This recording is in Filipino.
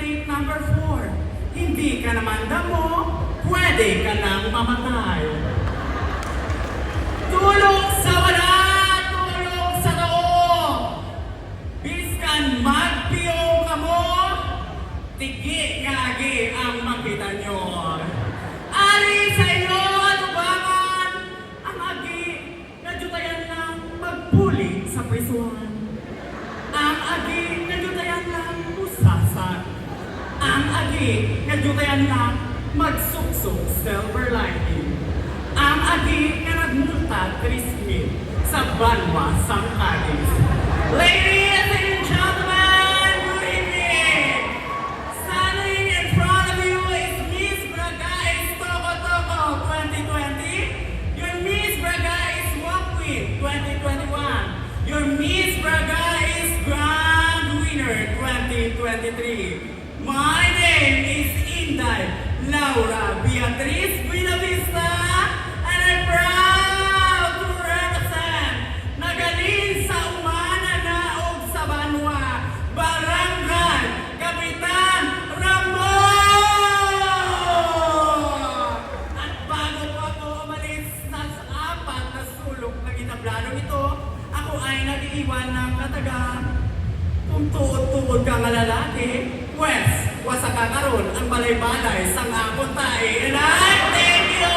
Classmate number 4, hindi ka naman damo, pwede ka nang mamatay. Tulong sa wala, tulong sa tao. Biskan magpiyo ka mo, tigi ngagi ang makita nyo. Ari sa inyo, atubangan, ang agi, nadyutayan lang magbuli sa prisuhan. Ang agi, nadyutayan lang usasan. Ang agi, nadyutayan lang magsuksok silver lining. Ang agi na nagmulta 3,000 sa Banwa, Sangkadis. Ladies and gentlemen, good evening! Standing in front of you is Miss Bragais Toko Toko 2020. Your Miss Bragais Walk Queen 2021. Your Miss Bragais Grand Winner 2023. My name is Inday Laura Beatriz Buenavista, and I'm proud to represent Nagalin sa Umana Naog sa Banwa, Barangay Kapitan Ramon! At bago po ako umalis sa 4 na sulok ng itablanong ito, ako ay nag-iwan ng katagang kung tuod-tuod ka nga lalaki, pwes, wasa ka karon ang balay-balay sang akong tae. And I thank you!